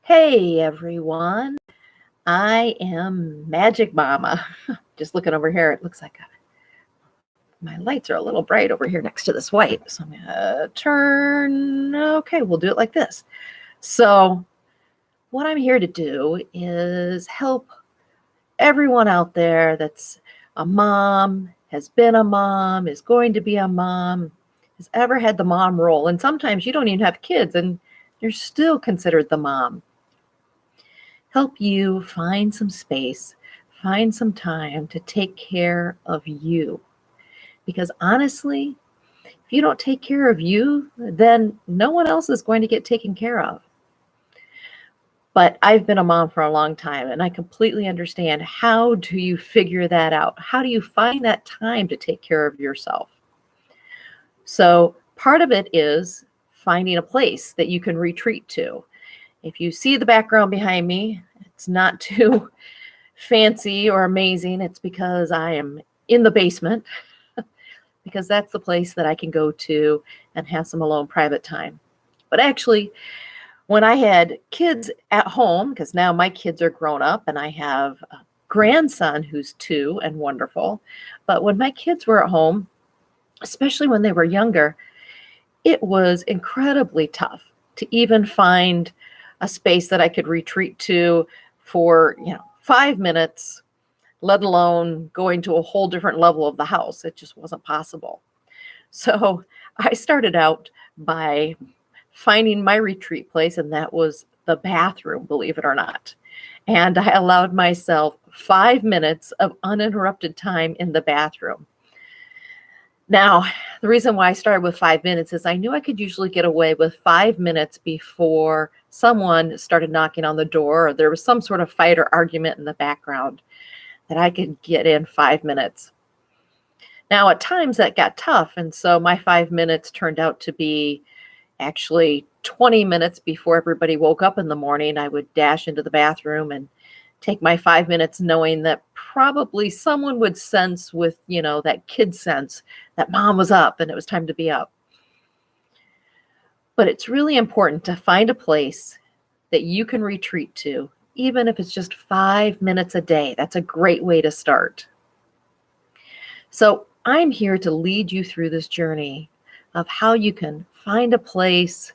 Hey everyone, I am Magic Mama. Just looking over here, it looks like my lights are a little bright over here next to this white. So I'm gonna turn, okay, we'll do it like this. So what I'm here to do is help everyone out there that's a mom, has been a mom, is going to be a mom, has ever had the mom role. And sometimes you don't even have kids and you're still considered the mom. Help you find some space, find some time to take care of you. Because honestly, if you don't take care of you, then no one else is going to get taken care of. But I've been a mom for a long time and I completely understand, how do you figure that out? How do you find that time to take care of yourself? So part of it is finding a place that you can retreat to. If you see the background behind me, it's not too fancy or amazing. It's because I am in the basement, because that's the place that I can go to and have some alone private time. But actually, when I had kids at home, because now my kids are grown up and I have a grandson who's 2 and wonderful. But when my kids were at home, especially when they were younger, it was incredibly tough to even find a space that I could retreat to for, 5 minutes, let alone going to a whole different level of the house. It just wasn't possible. So I started out by finding my retreat place, and that was the bathroom, believe it or not. And I allowed myself 5 minutes of uninterrupted time in the bathroom. Now, the reason why I started with 5 minutes is I knew I could usually get away with 5 minutes before someone started knocking on the door, or there was some sort of fight or argument in the background, that I could get in 5 minutes. Now, at times that got tough, and so my 5 minutes turned out to be actually 20 minutes before everybody woke up in the morning. I would dash into the bathroom and take my 5 minutes, knowing that probably someone would sense with, that kid sense that mom was up and it was time to be up. But it's really important to find a place that you can retreat to, even if it's just 5 minutes a day. That's a great way to start. So I'm here to lead you through this journey of how you can find a place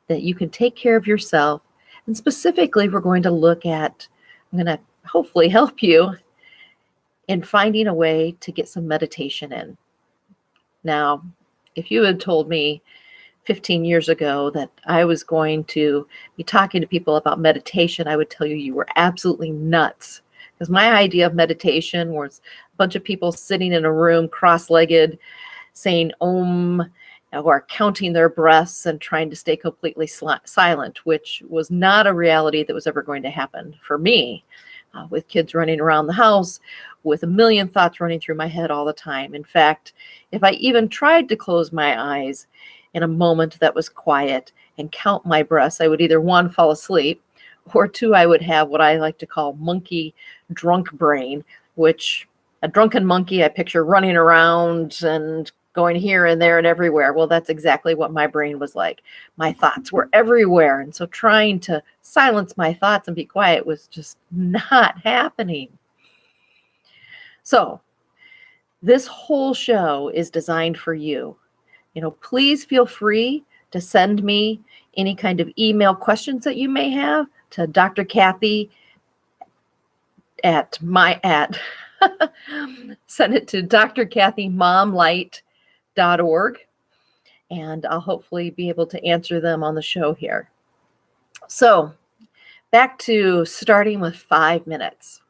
that you can take care of yourself. And specifically, we're going to look at, I'm going to hopefully help you in finding a way to get some meditation in. Now, if you had told me 15 years ago that I was going to be talking to people about meditation, I would tell you you were absolutely nuts. Because my idea of meditation was a bunch of people sitting in a room cross-legged, saying Om, or counting their breaths and trying to stay completely silent, which was not a reality that was ever going to happen for me, with kids running around the house, with a million thoughts running through my head all the time. In fact, if I even tried to close my eyes in a moment that was quiet and count my breaths, I would either 1, fall asleep, or 2, I would have what I like to call monkey drunk brain, which a drunken monkey I picture running around and going here and there and everywhere. Well, that's exactly what my brain was like. My thoughts were everywhere. And so trying to silence my thoughts and be quiet was just not happening. So this whole show is designed for you. Please feel free to send me any kind of email questions that you may have to Dr. Cathy send it to drcathymomlight.org, and I'll hopefully be able to answer them on the show here. So back to starting with 5 minutes.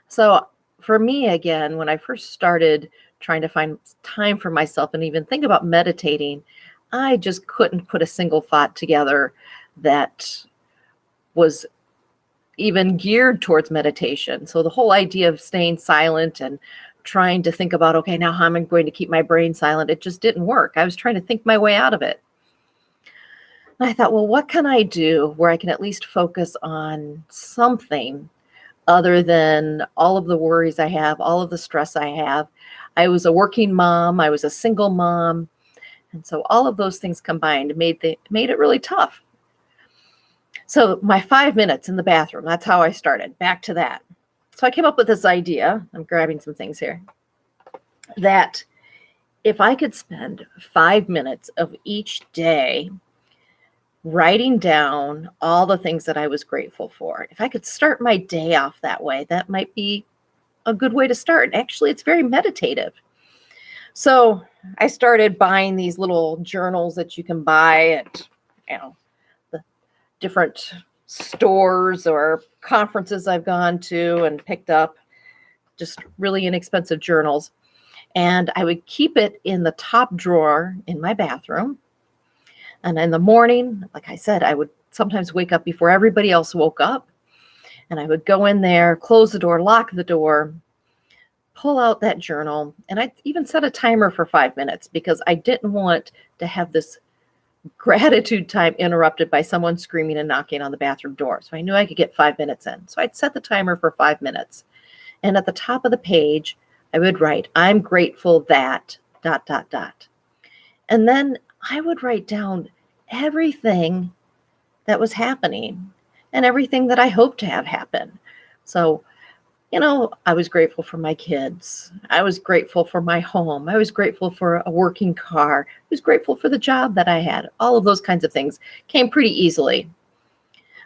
So for me, again, when I first started trying to find time for myself and even think about meditating, I just couldn't put a single thought together that was even geared towards meditation. So the whole idea of staying silent and trying to think about, okay, now how am I going to keep my brain silent? It just didn't work. I was trying to think my way out of it. And I thought, well, what can I do where I can at least focus on something other than all of the worries I have, all of the stress I have? I was a working mom. I was a single mom. And so all of those things combined made it really tough. So my 5 minutes in the bathroom, that's how I started. Back to that. So I came up with this idea. I'm grabbing some things here. That if I could spend 5 minutes of each day writing down all the things that I was grateful for, if I could start my day off that way, that might be a good way to start. Actually, it's very meditative. So I started buying these little journals that you can buy at, the different stores or conferences I've gone to and picked up, just really inexpensive journals. And I would keep it in the top drawer in my bathroom. And in the morning, like I said, I would sometimes wake up before everybody else woke up. And I would go in there, close the door, lock the door, pull out that journal. And I even set a timer for 5 minutes because I didn't want to have this gratitude time interrupted by someone screaming and knocking on the bathroom door. So I knew I could get 5 minutes in. So I'd set the timer for 5 minutes. And at the top of the page, I would write, I'm grateful that, ... And then I would write down everything that was happening and everything that I hoped to have happen. So, I was grateful for my kids. I was grateful for my home. I was grateful for a working car. I was grateful for the job that I had. All of those kinds of things came pretty easily.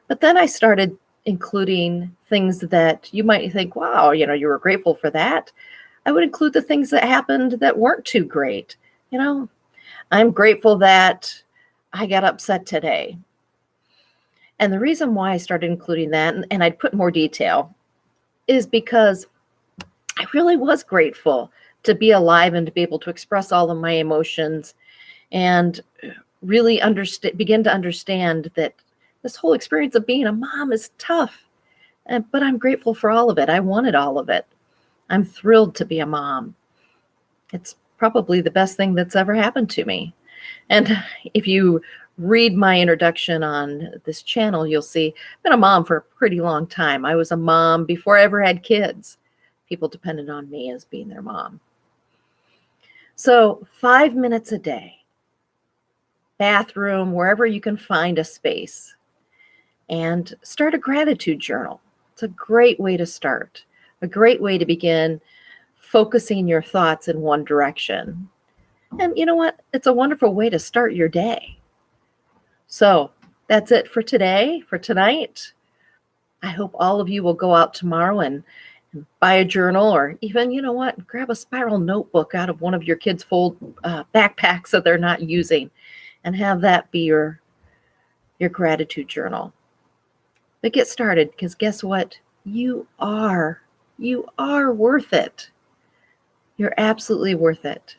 But then I started including things that you might think, wow, you were grateful for that. I would include the things that happened that weren't too great. I'm grateful that I got upset today. And the reason why I started including that, and I'd put more detail, is because I really was grateful to be alive and to be able to express all of my emotions and really begin to understand that this whole experience of being a mom is tough. But I'm grateful for all of it. I wanted all of it. I'm thrilled to be a mom. It's probably the best thing that's ever happened to me. And if you read my introduction on this channel, you'll see I've been a mom for a pretty long time. I was a mom before I ever had kids. People depended on me as being their mom. So 5 minutes a day, bathroom, wherever you can find a space, and start a gratitude journal. It's a great way to start, a great way to begin focusing your thoughts in one direction. And you know what? It's a wonderful way to start your day. So that's it for today, for tonight. I hope all of you will go out tomorrow and buy a journal, or even, grab a spiral notebook out of one of your kids' fold backpacks that they're not using and have that be your gratitude journal. But get started, because guess what? You are worth it. You're absolutely worth it.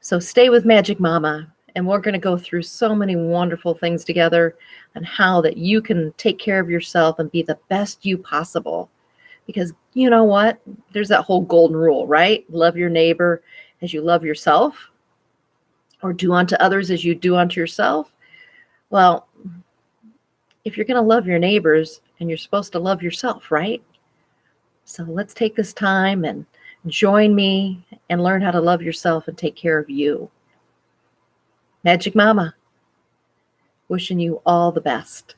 So stay with Magic Mama, and we're going to go through so many wonderful things together on how that you can take care of yourself and be the best you possible. Because you know what? There's that whole golden rule, right? Love your neighbor as you love yourself, or do unto others as you do unto yourself. Well, if you're going to love your neighbors, and you're supposed to love yourself, right? So let's take this time and join me and learn how to love yourself and take care of you. Magic Mama, wishing you all the best.